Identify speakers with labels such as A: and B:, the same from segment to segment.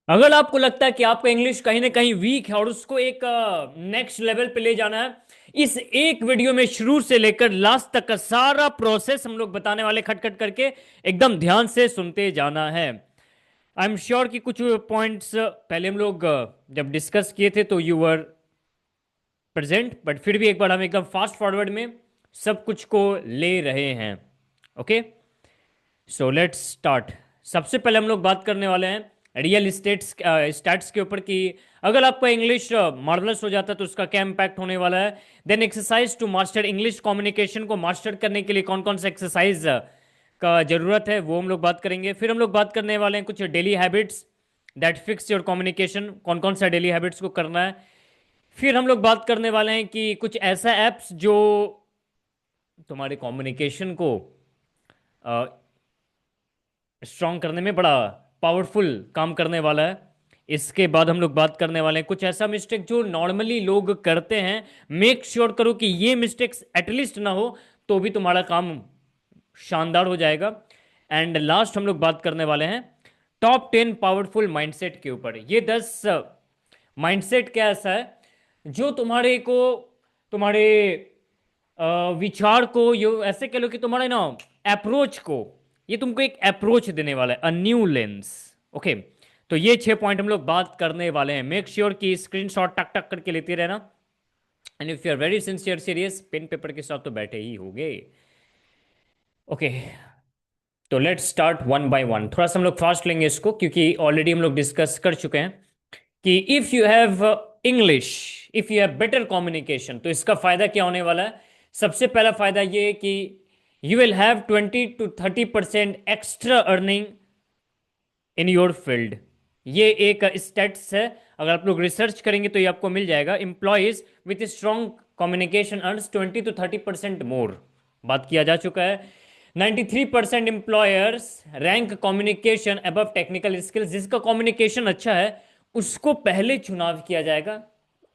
A: अगर आपको लगता है कि आपका इंग्लिश कहीं ना कहीं वीक है और उसको एक नेक्स्ट लेवल पे ले जाना है, इस एक वीडियो में शुरू से लेकर लास्ट तक का सारा प्रोसेस हम लोग बताने वाले, खट खट करके एकदम ध्यान से सुनते जाना है। आई एम श्योर कि कुछ पॉइंट्स पहले हम लोग जब डिस्कस किए थे तो यू वर प्रेजेंट, बट फिर भी एक बार हम एकदम फास्ट फॉरवर्ड में सब कुछ को ले रहे हैं। Okay, so let's start. सबसे पहले हम लोग बात करने वाले हैं रियल स्टेट्स स्टैट्स के ऊपर कि अगर आपका इंग्लिश मार्वलस हो जाता है तो उसका क्या इम्पैक्ट होने वाला है। Then exercise to master English communication को मास्टर करने के लिए कौन कौन सा एक्सरसाइज का जरूरत है वो हम लोग बात करेंगे। फिर हम लोग बात करने वाले हैं कुछ daily habits that fix your communication, कौन कौन सा डेली हैबिट्स को करना है। फिर हम लोग बात करने वाले हैं कि कुछ ऐसा एप्स जो तुम्हारे कम्युनिकेशन को स्ट्रॉन्ग करने में बड़ा पावरफुल काम करने वाला है। इसके बाद हम लोग बात करने वाले हैं कुछ ऐसा मिस्टेक जो नॉर्मली लोग करते हैं, मेक श्योर करो कि ये मिस्टेक्स एटलीस्ट ना हो, तो भी तुम्हारा काम शानदार हो जाएगा। एंड लास्ट हम लोग बात करने वाले हैं टॉप 10 पावरफुल माइंडसेट के ऊपर। ये 10 माइंडसेट क्या ऐसा है जो तुम्हारे को, तुम्हारे विचार को, यो ऐसे कह लो कि तुम्हारे ना अप्रोच को, ये तुमको एक अप्रोच देने वाला है, अ न्यू लेंस। ओके, तो ये 6 पॉइंट हम लोग बात करने वाले हैं। मेक श्योर कि स्क्रीनशॉट टक टक करके लेते रहना। And if you are very sincere serious, pen paper के साथ तो बैठे ही होगे। ओके, तो let's start one by one. थोड़ा सा हम लोग फास्ट लेंगे इसको क्योंकि ऑलरेडी हम लोग डिस्कस कर चुके हैं कि if you have English, if you have better communication, तो इसका फायदा क्या होने वाला है। सबसे पहला फायदा ये है कि you will have 20 to 30% extra earning in your field. ये एक स्टेट्स है, अगर आप लोग रिसर्च करेंगे तो ये आपको मिल जाएगा। Employees with strong communication earns 20 to 30% मोर, बात किया जा चुका है। 93% employers rank communication above technical skills. जिसका कम्युनिकेशन अच्छा है उसको पहले चुनाव किया जाएगा,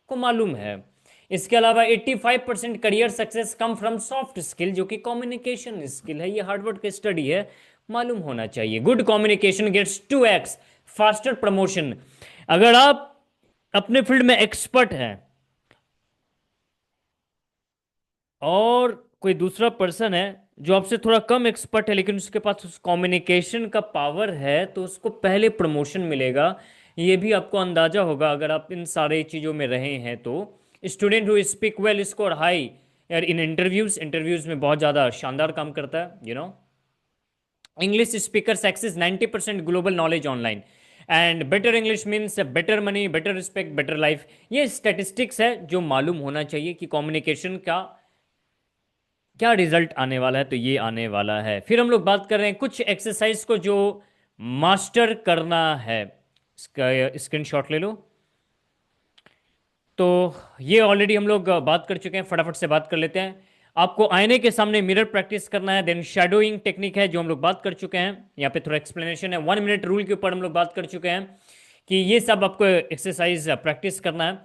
A: को मालूम है। इसके अलावा 85% career success come from soft skill, जो कि कम्युनिकेशन स्किल है, ये हार्डवर्क की स्टडी है, मालूम होना चाहिए। Good communication gets 2x faster promotion. अगर आप अपने फील्ड में एक्सपर्ट हैं और कोई दूसरा पर्सन है जो आपसे थोड़ा कम एक्सपर्ट है लेकिन उसके पास उस कम्युनिकेशन का पावर है, तो उसको पहले प्रमोशन मिलेगा। ये भी आपको अंदाजा होगा अगर आप इन सारे चीज़ों में रहे हैं तो। Student who speak well score high यार इन इंटरव्यूज, इंटरव्यूज में बहुत ज़्यादा शानदार काम करता है, English speaker success 90% global knowledge online. And better English means better money, better respect, better life. ये स्टैटिस्टिक्स है जो मालूम होना चाहिए कि कम्युनिकेशन का क्या रिजल्ट आने वाला है, तो ये आने वाला है। फिर हम लोग बात कर रहे हैं कुछ एक्सरसाइज को जो मास्टर करना है। इसका स्क्रीनशॉट ले लो। तो ये ऑलरेडी हम लोग बात कर चुके हैं, फटाफट से बात कर लेते हैं। आपको आईने के सामने मिरर प्रैक्टिस करना है। देन शैडोइंग टेक्निक है जो हम लोग बात कर चुके हैं, यहाँ पे थोड़ा एक्सप्लेनेशन है। 1 मिनट रूल के ऊपर हम लोग बात कर चुके हैं कि ये सब आपको एक्सरसाइज प्रैक्टिस करना है।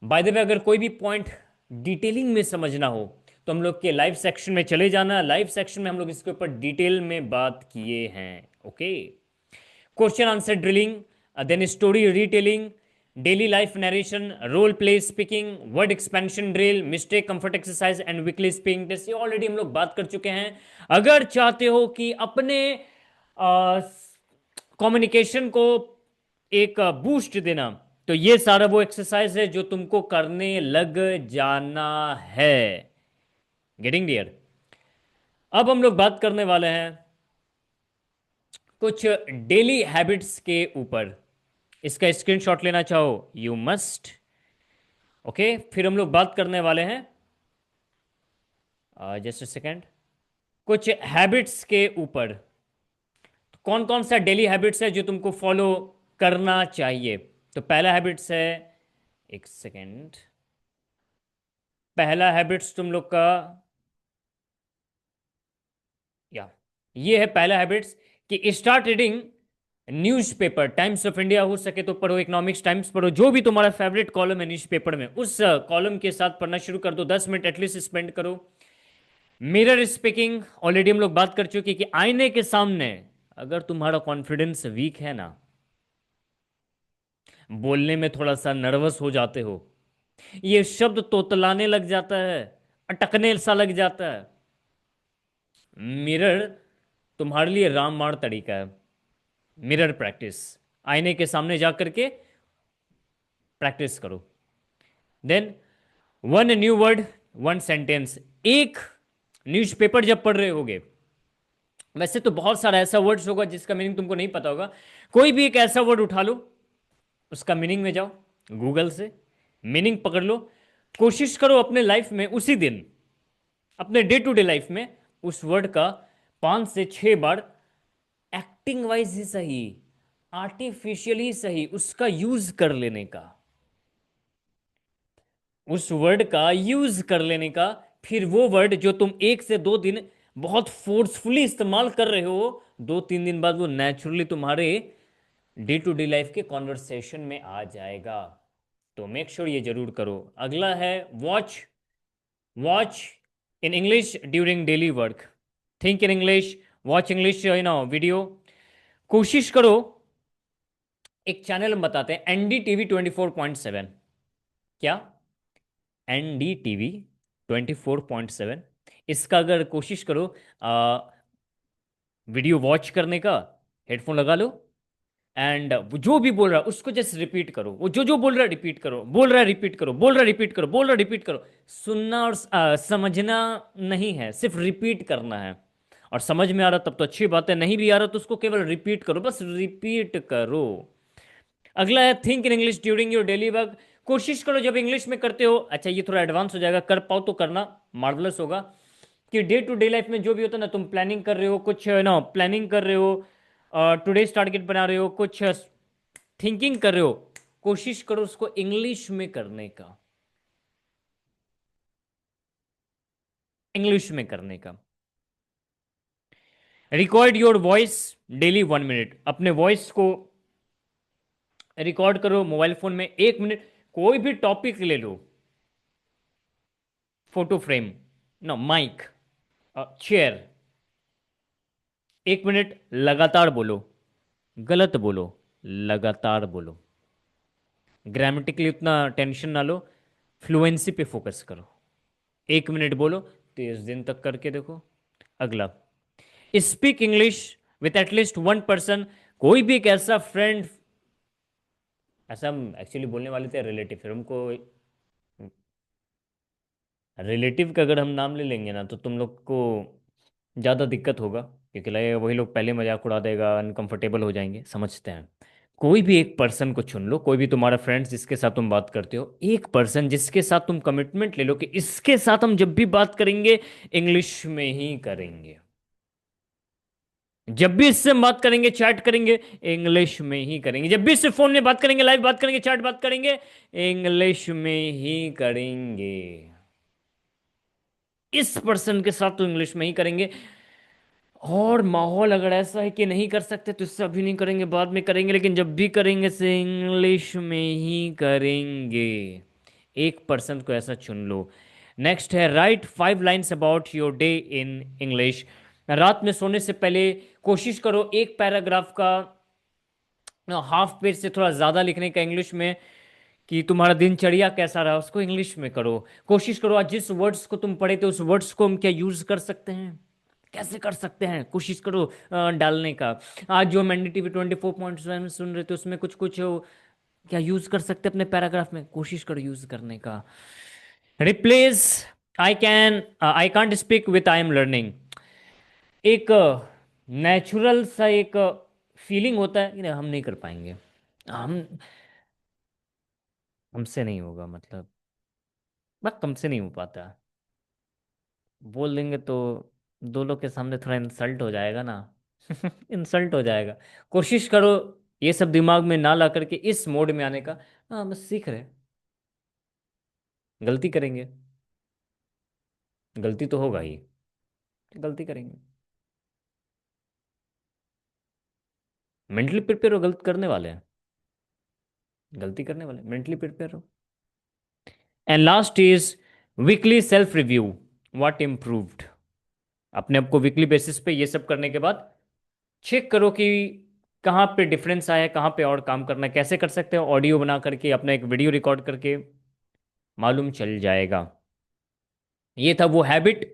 A: बाय द वे, अगर कोई भी पॉइंट डिटेलिंग में समझना हो तो हम लोग के लाइव सेक्शन में चले जाना। लाइव सेक्शन में हम लोग इसके ऊपर डिटेल में बात किए हैं। Okay, question answer drilling, then story retelling, daily life narration, role play speaking, word expansion drill, mistake comfort exercise and weekly speaking test, ये ऑलरेडी हम लोग बात कर चुके हैं। अगर चाहते हो कि अपने कम्युनिकेशन को एक बूस्ट देना, तो ये सारा वो एक्सरसाइज है जो तुमको करने लग जाना है। Getting dear. अब हम लोग बात करने वाले हैं कुछ डेली हैबिट्स के ऊपर। इसका स्क्रीनशॉट लेना चाहो यू मस्ट। ओके, फिर हम लोग बात करने वाले हैं जस्ट अ सेकेंड, कुछ हैबिट्स के ऊपर। कौन कौन सा डेली हैबिट्स है जो तुमको फॉलो करना चाहिए। तो पहला हैबिट्स है, एक सेकेंड, पहला हैबिट्स तुम लोग का, या ये है पहला हैबिट्स कि start reading newspaper. Times of India हो सके तो पढ़ो, इकोनॉमिक्स टाइम्स पढ़ो, जो भी तुम्हारा फेवरेट कॉलम है न्यूज़पेपर में, उस कॉलम के साथ पढ़ना शुरू कर दो। 10 मिनट एटलीस्ट स्पेंड करो। मिरर स्पीकिंग ऑलरेडी हम लोग बात कर चुके कि आईने के सामने अगर तुम्हारा कॉन्फिडेंस वीक है ना, बोलने में थोड़ा सा नर्वस हो जाते हो, ये शब्द तोतलाने लग जाता है, अटकने सा लग जाता है। मिरर तुम्हारे लिए रामबाण तरीका है। मिरर प्रैक्टिस, आईने के सामने जा करके प्रैक्टिस करो। Then one new word, one sentence. एक न्यूज़पेपर जब पढ़ रहे होगे, वैसे तो बहुत सारा ऐसा वर्ड्स होगा जिसका मीनिंग तुमको नहीं पता होगा, कोई भी एक ऐसा वर्ड उठा लो, उसका मीनिंग में जाओ, गूगल से मीनिंग पकड़ लो, कोशिश करो अपने लाइफ में उसी दिन, अपने डे टू डे लाइफ में उस वर्ड का 5 से 6 बार एक्टिंग वाइज ही सही, आर्टिफिशियल ही सही, उसका यूज कर लेने का, उस वर्ड का यूज कर लेने का। फिर वो वर्ड जो तुम 1 से 2 दिन बहुत फोर्सफुली इस्तेमाल कर रहे हो, 2-3 दिन बाद वो नेचुरली तुम्हारे डे टू डे लाइफ के कॉन्वर्सेशन में आ जाएगा। तो मेक श्योर ये जरूर करो। अगला है watch, watch in English during daily work. Think in English, watch English video. कोशिश करो, एक चैनल हम बताते हैं, NDTV 24.7। क्या? NDTV 24.7। इसका अगर कोशिश करो वीडियो वॉच करने का, हेडफोन लगा लो, एंड जो भी बोल रहा है उसको जस्ट रिपीट करो, वो जो जो बोल रहा है रिपीट करो, बोल रहा है रिपीट करो, बोल रहा है रिपीट करो, बोल रहा है रिपीट करो। सुनना और समझना नहीं है, सिर्फ रिपीट करना है। और समझ में आ रहा तब तो अच्छी बात है, नहीं भी आ रहा तो उसको केवल रिपीट करो, बस रिपीट करो। अगला है think in English during your daily work. कोशिश करो जब इंग्लिश में करते हो, अच्छा ये थोड़ा एडवांस हो जाएगा, कर पाओ तो करना, मार्वलस होगा, कि डे टू डे लाइफ में जो भी होता है ना, तुम प्लानिंग कर रहे हो कुछ ना, प्लानिंग कर रहे हो, टुडेज टारगेट बना रहे हो, कुछ थिंकिंग कर रहे हो, कोशिश करो उसको इंग्लिश में करने का, इंग्लिश में करने का। Record your voice daily 1 minute, अपने वॉइस को रिकॉर्ड करो मोबाइल फोन में 1 मिनट। कोई भी टॉपिक ले लो, photo frame, no mike, chair, 1 minute लगातार बोलो, गलत बोलो, लगातार बोलो, ग्रामेटिकली उतना टेंशन ना लो, फ्लुएंसी पे फोकस करो, 1 मिनट बोलो, 30 दिन तक करके देखो। अगला, speak English with at least 1 person, कोई भी एक ऐसा फ्रेंड, ऐसा हम एक्चुअली बोलने वाले थे रिलेटिव, फिर हमको रिलेटिव का अगर हम नाम ले लेंगे ना तो तुम लोग को ज़्यादा दिक्कत होगा, क्योंकि लगेगा वही लोग पहले मजाक उड़ा देगा, अनकंफर्टेबल हो जाएंगे, समझते हैं। कोई भी एक पर्सन को चुन लो, कोई भी तुम्हारा फ्रेंड्स जिसके साथ तुम बात करते हो, एक पर्सन जिसके साथ तुम कमिटमेंट ले लो कि इसके साथ हम जब भी बात करेंगे इंग्लिश में ही करेंगे, जब भी इससे हम बात करेंगे चैट करेंगे इंग्लिश में ही करेंगे, जब भी इससे फोन में बात करेंगे, लाइव बात करेंगे, चैट बात करेंगे, इंग्लिश में ही करेंगे। इस पर्सन के साथ तो इंग्लिश में ही करेंगे। और माहौल अगर ऐसा है कि नहीं कर सकते तो इससे अभी नहीं करेंगे, बाद में करेंगे, लेकिन जब भी करेंगे से इंग्लिश में ही करेंगे। एक पर्सन को ऐसा चुन लो। नेक्स्ट है right 5 lines about your day in English. रात में सोने से पहले कोशिश करो एक पैराग्राफ का हाफ पेज से थोड़ा ज़्यादा लिखने का इंग्लिश में, कि तुम्हारा दिनचर्या कैसा रहा उसको इंग्लिश में करो। कोशिश करो आज जिस वर्ड्स को तुम पढ़े थे उस वर्ड्स को हम क्या यूज़ कर सकते हैं, कैसे कर सकते हैं, कोशिश करो डालने का। आज जो हम NDTV 24.7 सुन रहे थे उसमें कुछ कुछ क्या यूज़ कर सकते हैं अपने पैराग्राफ में, कोशिश करो यूज़ करने का। Replace I can't speak with I am learning, एक नेचुरल सा एक फीलिंग होता है कि नहीं, हम नहीं कर पाएंगे, हम हमसे नहीं होगा, मतलब बस हमसे नहीं हो पाता, बोल देंगे तो दो लोग के सामने थोड़ा इंसल्ट हो जाएगा ना। इंसल्ट हो जाएगा। कोशिश करो ये सब दिमाग में ना ला करके इस मोड में आने का, हाँ बस सीख रहे हैं, गलती करेंगे, गलती तो होगा ही, गलती करेंगे, मेंटली प्रिपेयर हो, गलत करने वाले हैं, गलती करने वाले, मेंटली प्रिपेयर हो। And last is weekly self review, what improved. अपने आप को वीकली बेसिस पे ये सब करने के बाद चेक करो कि कहाँ पे डिफरेंस आया है, कहाँ पे और काम करना है, कैसे कर सकते हैं, ऑडियो बना करके अपना एक वीडियो रिकॉर्ड करके मालूम चल जाएगा। ये था वो हैबिट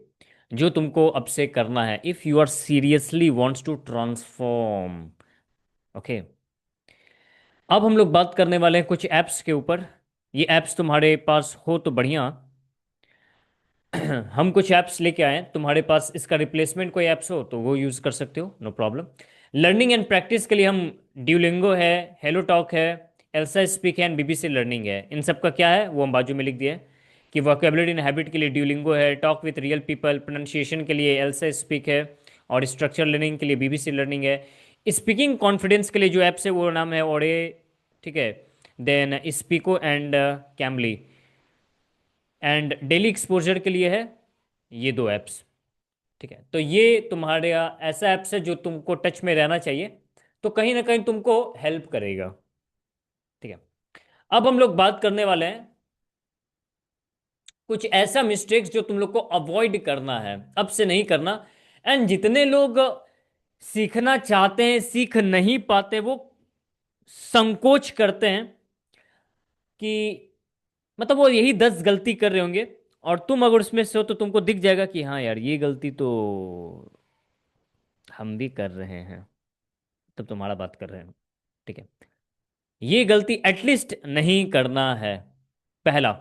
A: जो तुमको अब से करना है if you are seriously wants to transform. Okay, अब हम लोग बात करने वाले हैं कुछ ऐप्स के ऊपर। ये ऐप्स तुम्हारे पास हो तो बढ़िया। हम कुछ ऐप्स लेके आए हैं, तुम्हारे पास इसका रिप्लेसमेंट कोई ऐप्स हो तो वो यूज़ कर सकते हो, no problem. Learning and practice के लिए हम ड्यूलिंगो है, हेलो टॉक है, एल्सा स्पीक है एंड बीबीसी लर्निंग है। इन सब का क्या है वो हम बाजू में लिख दिए हैं कि वोकेबलरी एंड हैबिट के लिए ड्यूलिंगो है, talk with real people, pronunciation के लिए एल्सा स्पीक है, और स्ट्रक्चर लर्निंग के लिए बीबीसी लर्निंग है। स्पीकिंग कॉन्फिडेंस के लिए जो ऐप्स है वो नाम है ओरे, ठीक है। देन स्पीको and calmly. And daily exposure के लिए है ये दो ऐप्स, ठीक है। तो ये तुम्हारे ऐसा ऐप्स है जो तुमको टच में रहना चाहिए, तो कहीं ना कहीं तुमको हेल्प करेगा, ठीक है। अब हम लोग बात करने वाले हैं कुछ ऐसा मिस्टेक्स जो तुम लोग को अवॉइड करना है, अब से नहीं करना। एंड जितने लोग सीखना चाहते हैं सीख नहीं पाते, वो संकोच करते हैं कि मतलब वो यही 10 गलती कर रहे होंगे, और तुम अगर उसमें से हो तो तुमको दिख जाएगा कि हाँ यार ये गलती तो हम भी कर रहे हैं, तब तुम्हारा बात कर रहे हैं, ठीक है। ये गलती एटलीस्ट नहीं करना है। पहला,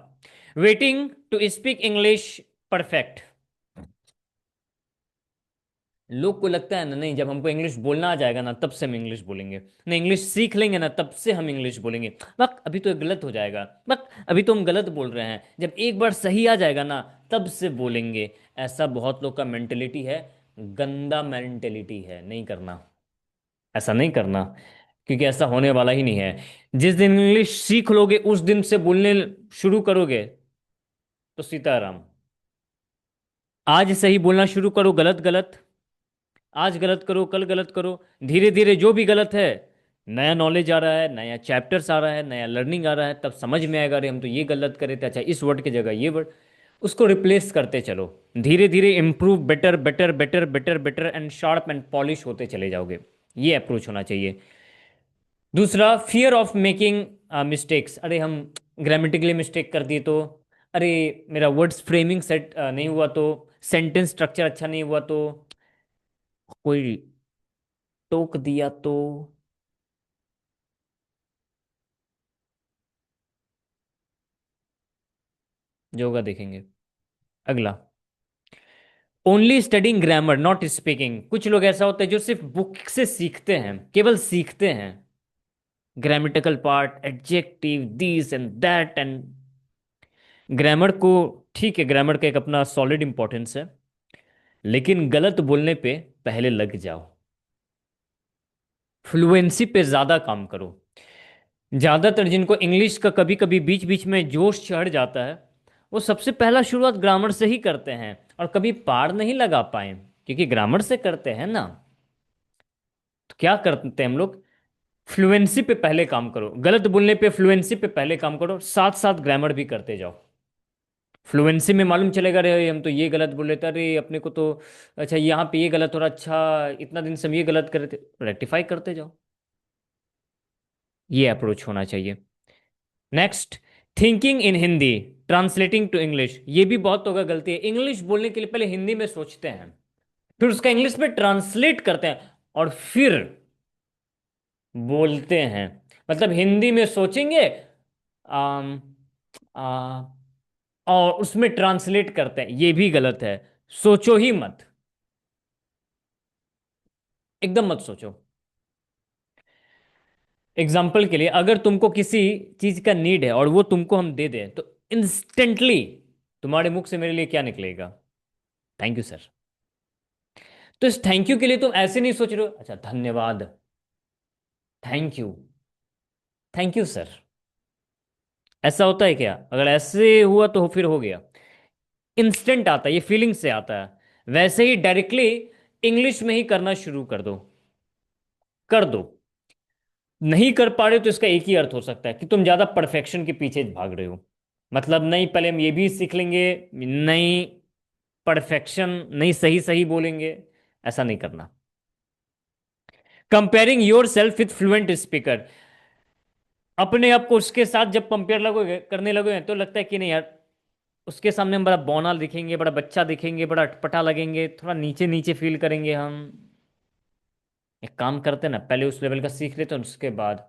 A: waiting to speak English perfect. लोग को लगता है ना, नहीं जब हमको इंग्लिश बोलना आ जाएगा ना तब से हम इंग्लिश बोलेंगे, नहीं इंग्लिश सीख लेंगे ना तब से हम इंग्लिश बोलेंगे। बक अभी तो ये गलत हो जाएगा, बक अभी तो हम गलत बोल रहे हैं, जब एक बार सही आ जाएगा ना तब से बोलेंगे। ऐसा बहुत लोग का मेंटेलिटी है, गंदा मेंटेलिटी है, नहीं करना, ऐसा नहीं करना, क्योंकि ऐसा होने वाला ही नहीं है। जिस दिन इंग्लिश सीख लोगे उस दिन से बोलने शुरू करोगे तो सीताराम। आज सही बोलना शुरू करो, गलत गलत, आज गलत करो कल गलत करो, धीरे धीरे जो भी गलत है, नया नॉलेज आ रहा है, नया चैप्टर्स आ रहा है, नया लर्निंग आ रहा है, तब समझ में आएगा अरे हम तो ये गलत करे थे, अच्छा इस वर्ड की जगह ये वर्ड, उसको रिप्लेस करते चलो। धीरे धीरे improve, better better better better better and sharp and polish होते चले जाओगे। ये अप्रोच होना चाहिए। दूसरा, फियर ऑफ मेकिंग मिस्टेक्स। अरे हम ग्रामेटिकली मिस्टेक कर दिए तो, अरे मेरा वर्ड्स फ्रेमिंग सेट नहीं हुआ तो, सेंटेंस स्ट्रक्चर अच्छा नहीं हुआ तो, कोई टोक दिया तो। जो होगा देखेंगे। अगला, only studying grammar not speaking. कुछ लोग ऐसा होता है जो सिर्फ बुक से सीखते हैं, केवल सीखते हैं, grammatical part, adjective, this and that and grammar को। ठीक है, ग्रामर का एक अपना सॉलिड इंपॉर्टेंस है, लेकिन गलत बोलने पे पहले लग जाओ, फ्लुएंसी पे ज्यादा काम करो। ज्यादातर जिनको इंग्लिश का कभी कभी बीच बीच में जोश चढ़ जाता है, वो सबसे पहला शुरुआत ग्रामर से ही करते हैं, और कभी पार नहीं लगा पाए, क्योंकि ग्रामर से करते हैं ना। तो क्या करते हैं हम लोग, फ्लुएंसी पे पहले काम करो, गलत बोलने पे फ्लुएंसी पे पहले काम करो, साथ साथ ग्रामर भी करते जाओ। फ्लुएंसी में मालूम चलेगा रे हम तो ये गलत बोल रहे थे, अरे अपने को तो, अच्छा यहाँ पे ये गलत हो रहा, अच्छा इतना दिन से हम ये गलत कर रहे थे, रेक्टिफाई करते जाओ। ये अप्रोच होना चाहिए। Next, thinking in Hindi translating to English. ये भी बहुत होगा गलती है, इंग्लिश बोलने के लिए पहले हिंदी में सोचते हैं, फिर उसका इंग्लिश में ट्रांसलेट करते हैं, और फिर बोलते हैं। मतलब हिंदी में सोचेंगे, आम, आ, और उसमें ट्रांसलेट करते हैं, ये भी गलत है। सोचो ही मत, एकदम मत सोचो। एग्जाम्पल के लिए, अगर तुमको किसी चीज का नीड है और वो तुमको हम दे दें, तो इंस्टेंटली तुम्हारे मुख से मेरे लिए क्या निकलेगा, थैंक यू सर। तो इस थैंक यू के लिए तुम ऐसे नहीं सोच रहे हो, अच्छा धन्यवाद, thank you, thank you sir. ऐसा होता है क्या, अगर ऐसे हुआ तो फिर हो गया। इंस्टेंट आता है, ये फीलिंग से आता है। वैसे ही डायरेक्टली इंग्लिश में ही करना शुरू कर दो, कर दो। नहीं कर पा रहे हो तो इसका एक ही अर्थ हो सकता है कि तुम ज्यादा परफेक्शन के पीछे भाग रहे हो। मतलब नहीं पहले हम ये भी सीख लेंगे, नहीं परफेक्शन, नहीं सही सही बोलेंगे, ऐसा नहीं करना। Comparing your self with fluent speaker. अपने आप को उसके साथ जब कंपेयर लगोगे करने लगोगे तो लगता है कि नहीं यार, उसके सामने हम बड़ा बौना दिखेंगे, बड़ा बच्चा दिखेंगे, बड़ा अटपटा लगेंगे, थोड़ा नीचे नीचे फील करेंगे हम। एक काम करते हैं ना, पहले उस लेवल का सीख लेते हैं, उसके बाद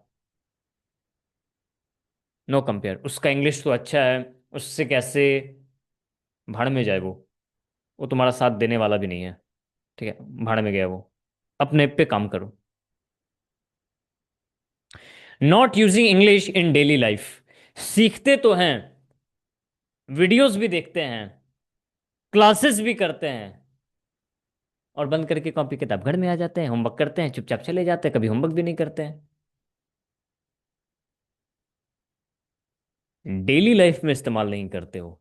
A: नो कंपेयर। उसका इंग्लिश तो अच्छा है, उससे कैसे भाड़ में जाए वो तुम्हारा साथ देने वाला भी नहीं है। ठीक है, भाड़ में गया वो। अपने पे काम करो। Not using English in daily life. सीखते तो हैं, वीडियोस भी देखते हैं, क्लासेस भी करते हैं, और बंद करके कॉपी किताब घर में आ जाते हैं, होमवर्क करते हैं, चुपचाप चले जाते हैं, कभी होमवर्क भी नहीं करते हैं। डेली लाइफ में इस्तेमाल नहीं करते हो।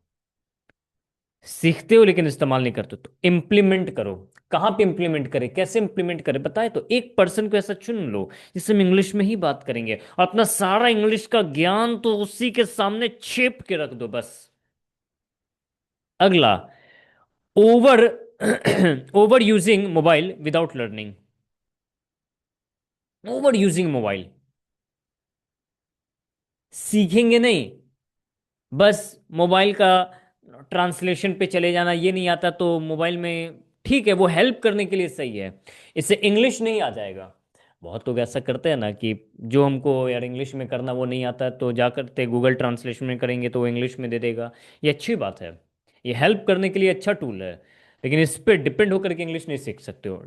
A: सीखते हो लेकिन इस्तेमाल नहीं करते, तो इम्प्लीमेंट करो। कहाँ पे इम्प्लीमेंट करें, कैसे इम्प्लीमेंट करें बताए तो, एक पर्सन को ऐसा चुन लो जिससे हम इंग्लिश में ही बात करेंगे, और अपना सारा इंग्लिश का ज्ञान तो उसी के सामने छेप के रख दो बस। अगला, over over using mobile without learning. Over using mobile, सीखेंगे नहीं, बस मोबाइल का ट्रांसलेशन पे चले जाना, ये नहीं आता तो मोबाइल में ठीक है, वो हेल्प करने के लिए सही है, इससे इंग्लिश नहीं आ जाएगा। बहुत लोग ऐसा करते हैं ना कि जो हमको यार इंग्लिश में करना वो नहीं आता, तो जा करते गूगल ट्रांसलेशन में करेंगे तो वो इंग्लिश में दे देगा। ये अच्छी बात है, ये हेल्प करने के लिए अच्छा टूल है, लेकिन इस पर डिपेंड होकर के इंग्लिश नहीं सीख सकते हो।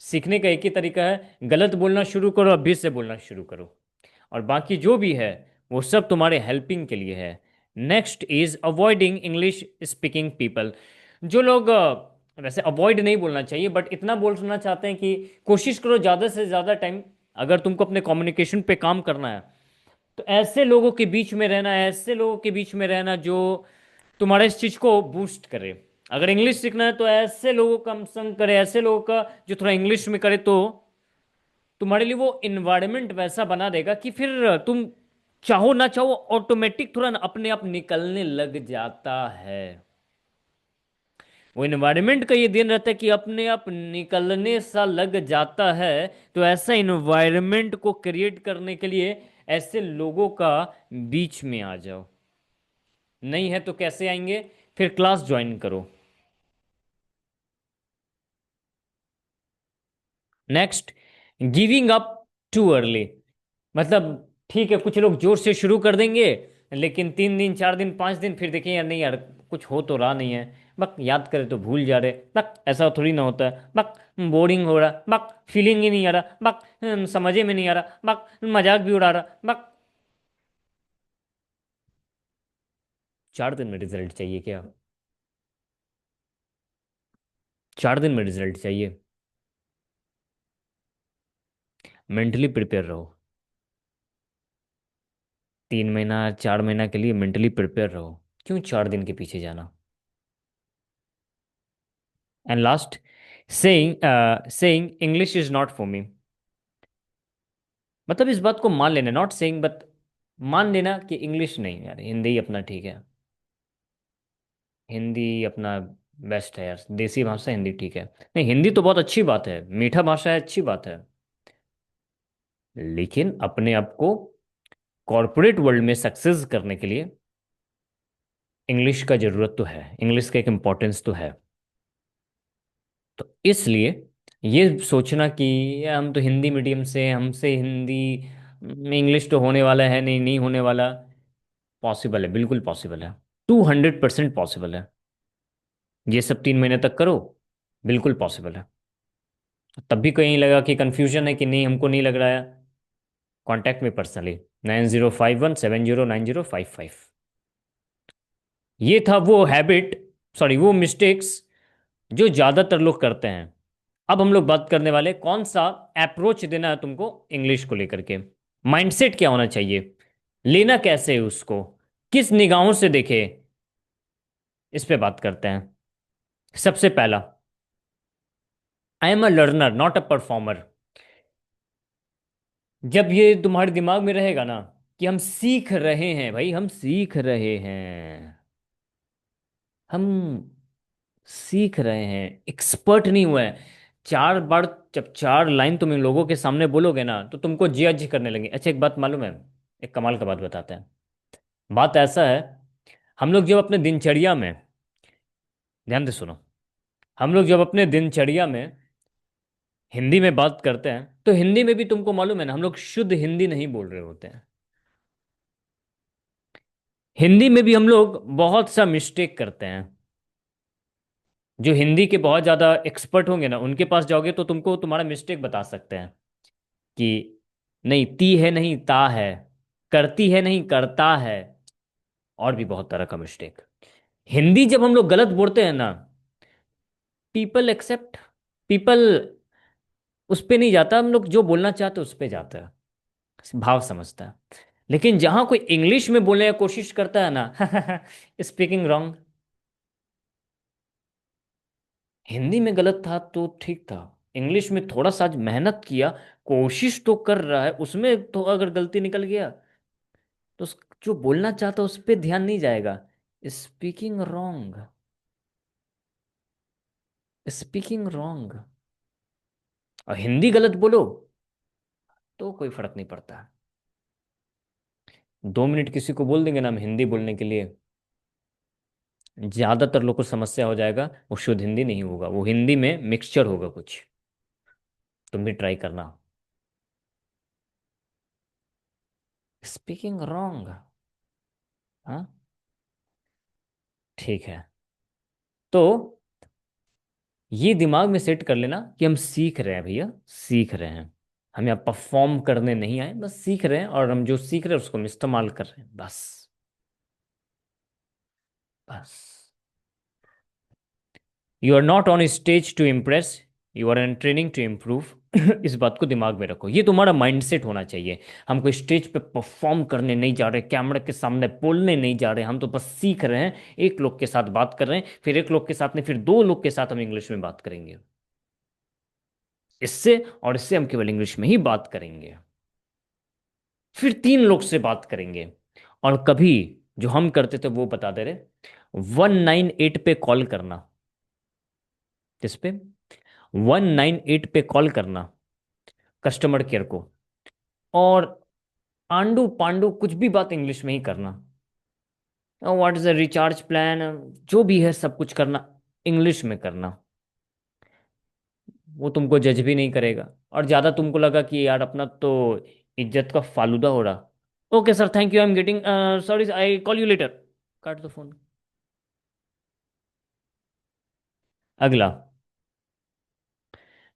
A: सीखने का एक ही तरीका है, गलत बोलना शुरू करो, अभी से बोलना शुरू करो, और बाकी जो भी है वो सब तुम्हारे हेल्पिंग के लिए है। Next is avoiding English speaking people. जो लोग वैसे अवॉइड नहीं बोलना चाहिए, बट इतना बोलना चाहते हैं कि कोशिश करो ज़्यादा से ज़्यादा टाइम, अगर तुमको अपने कम्युनिकेशन पे काम करना है तो ऐसे लोगों के बीच में रहना है, ऐसे लोगों के बीच में रहना जो तुम्हारे इस चीज़ को बूस्ट करे। अगर इंग्लिश सीखना है तो ऐसे लोगों का हम संग करे, ऐसे लोगों का जो थोड़ा इंग्लिश में करे, तो तुम्हारे लिए वो इन्वायरमेंट वैसा बना देगा कि फिर तुम चाहो ना चाहो ऑटोमेटिक थोड़ा ना अपने आप निकलने लग जाता है। वो इन्वायरमेंट का ये दिन रहता है कि अपने आप निकलने सा लग जाता है। तो ऐसा इन्वायरमेंट को क्रिएट करने के लिए ऐसे लोगों का बीच में आ जाओ। नहीं है तो कैसे आएंगे, फिर क्लास ज्वाइन करो। Next, giving up too early. मतलब ठीक है, कुछ लोग जोर से शुरू कर देंगे, लेकिन 3 दिन 4 दिन 5 दिन फिर देखें यार नहीं यार, कुछ हो तो रहा नहीं है, बक याद करे तो भूल जा रहे, बक ऐसा थोड़ी ना होता है, बक बोरिंग हो रहा, बक फीलिंग ही नहीं आ रहा, बक समझे में नहीं आ रहा, बक मजाक भी उड़ा रहा, बक। 4 दिन में रिजल्ट चाहिए क्या? 4 दिन में रिजल्ट चाहिए? मेंटली प्रिपेयर रहो। 3 महीना 4 महीना के लिए मेंटली प्रिपेयर रहो, क्यों 4 दिन के पीछे जाना। And last, saying English is not for me. मतलब इस बात को मान लेना, नॉट सेइंग बट मान लेना कि इंग्लिश नहीं यार, हिंदी ही अपना ठीक है। हिंदी अपना बेस्ट है यार, देसी भाषा हिंदी ठीक है। नहीं, हिंदी तो बहुत अच्छी बात है, मीठा भाषा है, अच्छी बात है, लेकिन अपने आप को कॉरपोरेट वर्ल्ड में सक्सेस करने के लिए इंग्लिश का जरूरत तो है, इंग्लिश का एक इम्पोर्टेंस तो है। तो इसलिए ये सोचना कि यार हम तो हिंदी मीडियम से, हमसे हिंदी में इंग्लिश तो होने वाला है नहीं, नहीं होने वाला, पॉसिबल है, बिल्कुल पॉसिबल है, 200% पॉसिबल है। ये सब 3 महीने तक करो, बिल्कुल पॉसिबल है। तब भी कहीं लगा कि कंफ्यूजन है कि नहीं हमको नहीं लग रहा है, कॉन्टैक्ट में पर्सनली, 9051709055। ये था वो हैबिट, सॉरी वो मिस्टेक्स जो ज़्यादातर लोग करते हैं। अब हम लोग बात करने वाले कौन सा अप्रोच देना है तुमको इंग्लिश को लेकर के, माइंडसेट क्या होना चाहिए, लेना कैसे है उसको, किस निगाहों से देखे, इस पे बात करते हैं। सबसे पहला, I am a learner not a performer. जब ये तुम्हारे दिमाग में रहेगा ना कि हम सीख रहे हैं, भाई हम सीख रहे हैं, हम सीख रहे हैं, एक्सपर्ट नहीं हुए हैं। 4 बार जब 4 लाइन तुम इन लोगों के सामने बोलोगे ना तो तुमको जज करने लगे। अच्छा एक बात मालूम है, एक कमाल का बात बताते हैं। बात ऐसा है, हम लोग जब अपने दिनचर्या में, ध्यान से सुनो, हम लोग जब अपने दिनचर्या में हिंदी में बात करते हैं तो हिंदी में भी तुमको मालूम है ना, हम लोग शुद्ध हिंदी नहीं बोल रहे होते हैं। हिंदी में भी हम लोग बहुत सा मिस्टेक करते हैं। जो हिंदी के बहुत ज़्यादा एक्सपर्ट होंगे ना, उनके पास जाओगे तो तुमको तुम्हारा मिस्टेक बता सकते हैं कि नहीं ती है, नहीं ता है, करती है नहीं करता है, और भी बहुत तरह का मिस्टेक। हिंदी जब हम लोग गलत बोलते हैं ना, पीपल एक्सेप्ट, पीपल उस पे नहीं जाता, हम लोग जो बोलना चाहते उस पे जाता है, भाव समझता है। लेकिन जहां कोई इंग्लिश में बोलने की कोशिश करता है ना, स्पीकिंग रॉन्ग। हिंदी में गलत था तो ठीक था, इंग्लिश में थोड़ा सा आज मेहनत किया, कोशिश तो कर रहा है, उसमें तो अगर गलती निकल गया तो जो बोलना चाहता उस पर ध्यान नहीं जाएगा। Speaking wrong, speaking wrong. और हिंदी गलत बोलो तो कोई फर्क नहीं पड़ता। 2 मिनट किसी को बोल देंगे ना हम हिंदी बोलने के लिए, ज्यादातर लोग को समस्या हो जाएगा, वो शुद्ध हिंदी नहीं होगा, वो हिंदी में मिक्सचर होगा कुछ। तुम भी ट्राई करना। स्पीकिंग रॉन्ग, हाँ, ठीक है। तो ये दिमाग में सेट कर लेना कि हम सीख रहे हैं भैया, सीख रहे हैं। हम यहाँ परफॉर्म करने नहीं आए, बस सीख रहे हैं, और हम जो सीख रहे हैं उसको हम इस्तेमाल कर रहे हैं, बस। बस। You are not on stage to impress, you are an training to improve. इस बात को दिमाग में रखो, ये तुम्हारा माइंडसेट होना चाहिए। हम कोई स्टेज पे परफॉर्म करने नहीं जा रहे, कैमरा के सामने बोलने नहीं जा रहे, हम तो बस सीख रहे हैं। एक लोग के साथ बात कर रहे हैं, फिर एक लोग के साथ नहीं, फिर 2 लोग के साथ हम इंग्लिश में बात करेंगे, इससे और इससे हम केवल इंग्लिश में ही बात करेंगे, फिर 3 लोग से बात करेंगे। और कभी, जो हम करते थे वो बता दे रहे, 198 पे कॉल करना। किस पे? 198 पे कॉल करना, कस्टमर केयर को। और आंडू पांडू कुछ भी बात इंग्लिश में ही करना। What is the recharge plan, जो भी है सब कुछ करना इंग्लिश में करना। वो तुमको जज भी नहीं करेगा। और ज्यादा तुमको लगा कि यार अपना तो इज्जत का फालूदा हो रहा, okay sir thank you, I am getting, sorry I call you later, काट दो फोन। अगला,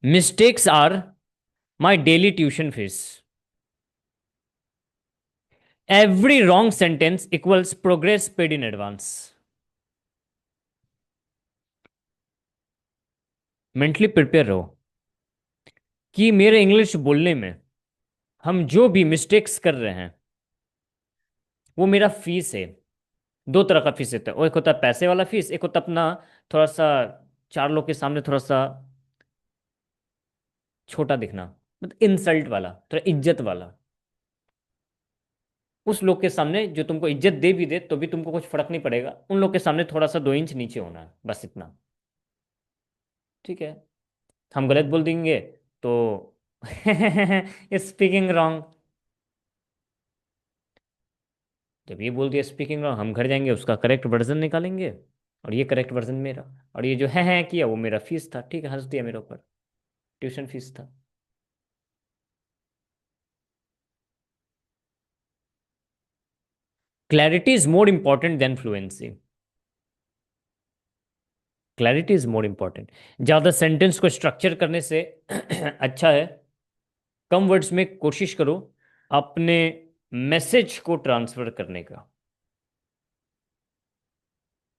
A: mistakes are my daily tuition fees. Every wrong sentence equals progress paid in advance. Mentally prepare रहो कि मेरे इंग्लिश बोलने में हम जो भी मिस्टेक्स कर रहे हैं वो मेरा फीस है। 2 तरह का फीस होता है, वो एक होता है पैसे वाला फीस, एक होता है अपना थोड़ा सा 4 लोग के सामने थोड़ा सा छोटा दिखना, मतलब इंसल्ट वाला, थोड़ा इज्जत वाला। उस लोग के सामने जो तुमको इज्जत दे भी दे तो भी तुमको कुछ फर्क नहीं पड़ेगा, उन लोग के सामने थोड़ा सा 2 इंच नीचे होना है, बस इतना। ठीक है। हम गलत बोल देंगे तो स्पीकिंग रॉन्ग। जब ये बोल दिया स्पीकिंग रॉन्ग, हम घर जाएंगे उसका करेक्ट वर्जन निकालेंगे, और ये करेक्ट वर्जन मेरा, और ये जो है किया वो मेरा फीस था, ठीक है, हंस दिया मेरे ऊपर, ट्यूशन फीस था। Clarity is more important than fluency. Clarity is more important. ज्यादा सेंटेंस को स्ट्रक्चर करने से अच्छा है कम वर्ड्स में कोशिश करो अपने मैसेज को ट्रांसफर करने का।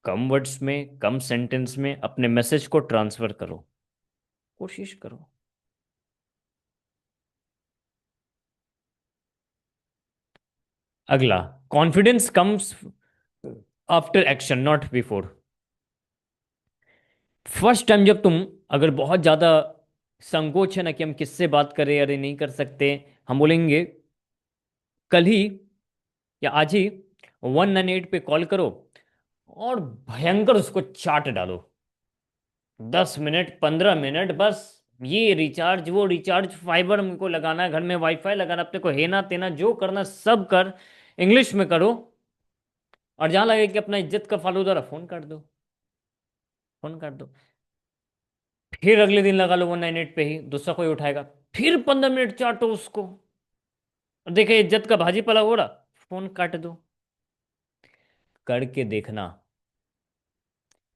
A: कम वर्ड्स में, कम सेंटेंस में अपने मैसेज को ट्रांसफर करो, कोशिश करो। अगला, confidence comes after action not before. First time जब तुम, अगर बहुत ज्यादा संकोच है ना कि हम किससे बात करें, अरे नहीं कर सकते, हम बोलेंगे कल ही या आज ही 198 पे कॉल करो और भयंकर उसको चाट डालो, 10 मिनट 15 मिनट बस, ये रिचार्ज वो रिचार्ज, फाइबर हमको लगाना है, घर में वाईफाई लगाना, अपने को हेना तेना जो करना सब कर, इंग्लिश में करो। और जहां लगे कि अपना इज्जत का फालूदा रहा, फोन काट दो, फोन काट दो। फिर अगले दिन लगा लो 198 पे ही, दूसरा कोई उठाएगा, फिर 15 मिनट चाटो उसको, और देखे इज्जत का भाजी पला हो रहा, फोन काट दो। करके देखना।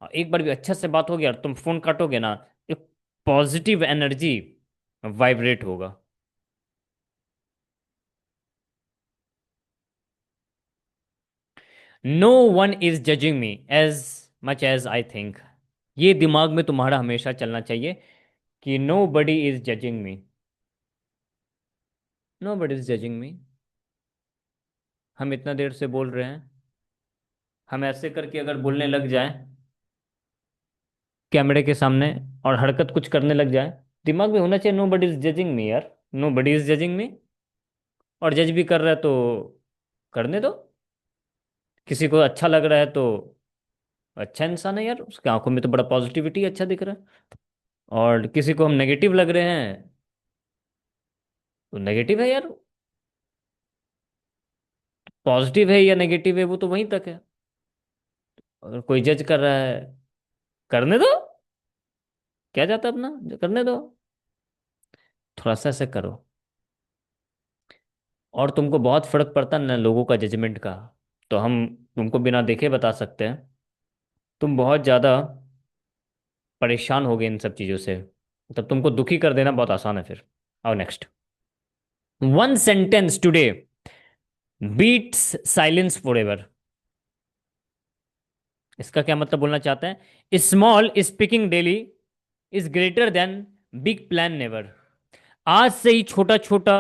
A: और एक बार भी अच्छा से बात हो गया और तुम फोन काटोगे ना, एक पॉजिटिव एनर्जी वाइब्रेट होगा। No one is judging me as much as I think. ये दिमाग में तुम्हारा हमेशा चलना चाहिए कि nobody is judging me. Nobody is judging me. हम इतना देर से बोल रहे हैं, हम ऐसे करके अगर बोलने लग जाए कैमरे के सामने, और हरकत कुछ करने लग जाए, दिमाग में होना चाहिए nobody is judging me यार, nobody is judging me. और जज भी कर रहा है तो करने दो। किसी को अच्छा लग रहा है तो अच्छा इंसान है यार, उसके आंखों में तो बड़ा पॉजिटिविटी अच्छा दिख रहा है। और किसी को हम नेगेटिव लग रहे हैं तो नेगेटिव है यार। पॉजिटिव है या नेगेटिव है वो तो वहीं तक है। अगर कोई जज कर रहा है, करने दो, क्या जाता है अपना, करने दो। थोड़ा सा ऐसे करो। और तुमको बहुत फर्क पड़ता है ना लोगों का जजमेंट का, तो हम तुमको बिना देखे बता सकते हैं, तुम बहुत ज़्यादा परेशान हो गए इन सब चीज़ों से। तब तुमको दुखी कर देना बहुत आसान है फिर। आओ next. One sentence today beats silence forever. इसका क्या मतलब बोलना चाहते हैं? Small speaking daily is greater than big plan never. आज से ही छोटा छोटा,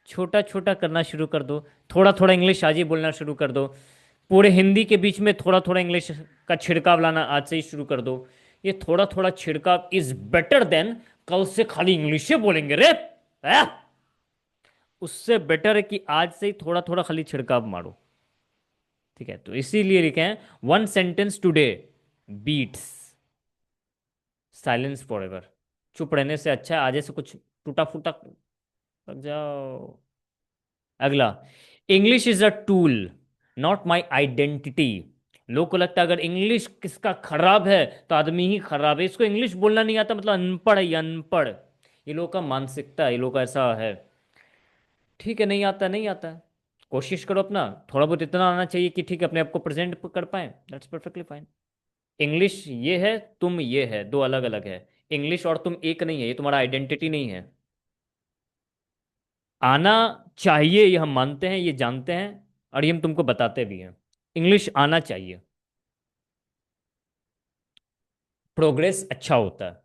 A: छोटा छोटा करना शुरू कर दो। थोड़ा थोड़ा इंग्लिश आज ही बोलना शुरू कर दो। पूरे हिंदी के बीच में थोड़ा थोड़ा इंग्लिश का छिड़काव लाना आज से ही शुरू कर दो। ये थोड़ा थोड़ा छिड़काव इज बेटर देन कल से खाली इंग्लिश ही बोलेंगे रे। आ? उससे बेटर है कि आज से ही थोड़ा थोड़ा खाली छिड़काव मारो। ठीक है, तो इसीलिए लिखे हैं one sentence today beats silence forever. चुप रहने से अच्छा है आजे से कुछ टूटा फूटा लग जाओ। अगला, English is a tool not my identity. लोग को लगता है अगर इंग्लिश किसका खराब है तो आदमी ही खराब है, इसको इंग्लिश बोलना नहीं आता मतलब अनपढ़ है, ये अनपढ़। ये लोग का मानसिकता है, ये लोग का ऐसा है। ठीक है, नहीं आता नहीं आता। कोशिश करो अपना, थोड़ा बहुत इतना आना चाहिए कि ठीक है अपने आप को प्रेजेंट कर पाए, दैट्स परफेक्टली फाइन। इंग्लिश ये है, तुम ये है, दो अलग अलग है। इंग्लिश और तुम एक नहीं है, ये तुम्हारा आइडेंटिटी नहीं है। आना चाहिए ये हम मानते हैं, ये जानते हैं, और ये हम तुमको बताते भी हैं। इंग्लिश आना चाहिए, प्रोग्रेस अच्छा होता है।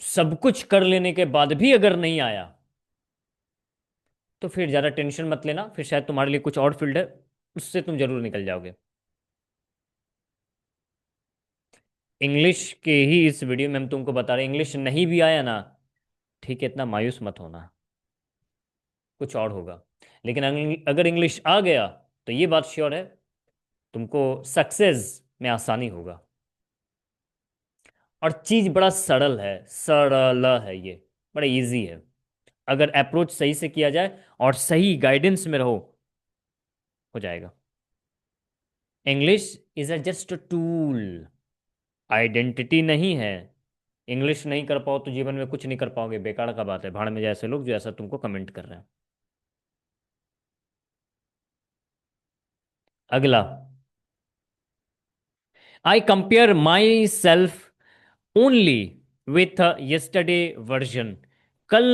A: सब कुछ कर लेने के बाद भी अगर नहीं आया तो फिर ज़्यादा टेंशन मत लेना, फिर शायद तुम्हारे लिए कुछ और फील्ड है, उससे तुम जरूर निकल जाओगे। इंग्लिश के ही इस वीडियो में हम तुमको बता रहे हैं, इंग्लिश नहीं भी आया ना, ठीक है, इतना मायूस मत होना, कुछ और होगा। लेकिन अगर इंग्लिश आ गया तो ये बात श्योर है, तुमको सक्सेस में आसानी होगा। और चीज बड़ा सरल है, सरल है ये, बड़ा इजी है। अगर अप्रोच सही से किया जाए और सही गाइडेंस में रहो, हो जाएगा। English is a just tool, identity नहीं है। इंग्लिश नहीं कर पाओ तो जीवन में कुछ नहीं कर पाओगे, बेकार का बात है, भाड़ में जैसे लोग जो ऐसा तुमको कमेंट कर रहे हैं। अगला, I compare my self only with yesterday version. कल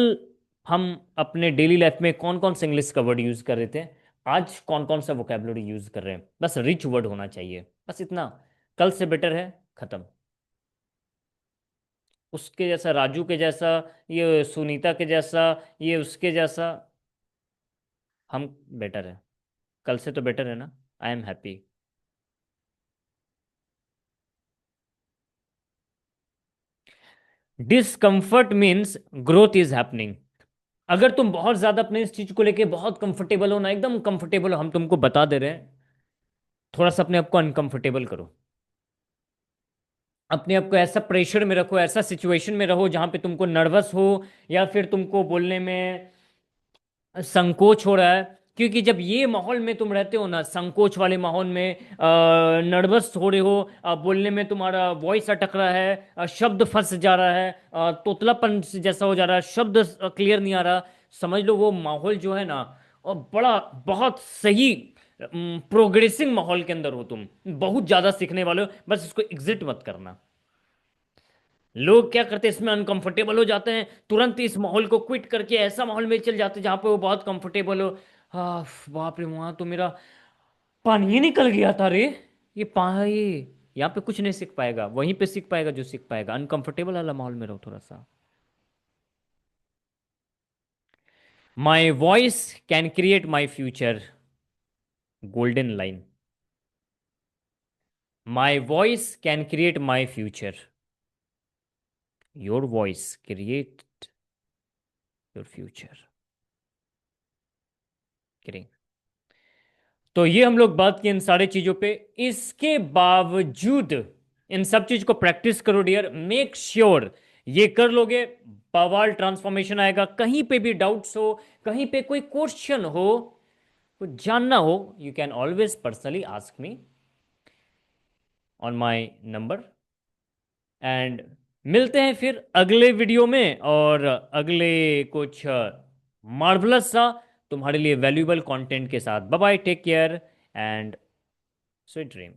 A: हम अपने डेली लाइफ में कौन कौन से इंग्लिश का वर्ड यूज कर रहे थे, आज कौन कौन सा वोकेबलरी यूज कर रहे हैं, बस रिच वर्ड होना चाहिए, बस इतना। कल से बेटर है, खत्म। उसके जैसा, राजू के जैसा, ये सुनीता के जैसा, ये उसके जैसा, हम बेटर है। कल से तो बेटर है ना, I am happy. Discomfort means growth is happening. अगर तुम बहुत ज्यादा अपने इस चीज को लेके बहुत कंफर्टेबल हो ना, एकदम कंफर्टेबल हो, हम तुमको बता दे रहे हैं, थोड़ा सा अपने आप को अनकंफर्टेबल करो। अपने आप को ऐसा प्रेशर में रखो, ऐसा सिचुएशन में रहो जहां पे तुमको नर्वस हो, या फिर तुमको बोलने में संकोच हो रहा है। क्योंकि जब ये माहौल में तुम रहते हो ना, संकोच वाले माहौल में, नर्वस हो रहे हो, बोलने में तुम्हारा वॉइस अटक रहा है, शब्द फंस जा रहा है, तोतलापन जैसा हो जा रहा है, शब्द क्लियर नहीं आ रहा, समझ लो वो माहौल जो है ना, और बड़ा बहुत सही प्रोग्रेसिंग माहौल के अंदर हो तुम, बहुत ज्यादा सीखने वाले हो, बस इसको एग्जिट मत करना। लोग क्या करते हैं, इसमें अनकंफर्टेबल हो जाते हैं, तुरंत इस माहौल को क्विट करके ऐसा माहौल में चल जाते हैं जहां पे वो बहुत कंफर्टेबल हो। हाँ, बाप रे, वहां तो मेरा पानी ही निकल गया था रे। ये यहाँ पे कुछ नहीं सीख पाएगा, वहीं पे सीख पाएगा जो सीख पाएगा। अनकंफर्टेबल वाला माहौल में रहो थोड़ा सा। My voice can create my future. Golden line. My voice can create my future. Your voice create your future. तो ये हम लोग बात की इन सारी चीजों पे। इसके बावजूद इन सब चीज को प्रैक्टिस करो डियर, मेक श्योर ये कर लोगे, बवाल ट्रांसफॉर्मेशन आएगा। कहीं पे भी डाउट्स हो, कहीं पे कोई क्वेश्चन हो, कुछ जानना हो, you can always personally ask me on my number. And मिलते हैं फिर अगले वीडियो में, और अगले कुछ मार्वलस सा तुम्हारे लिए वैल्यूएबल कंटेंट के साथ। Bye bye, take care and sweet dream.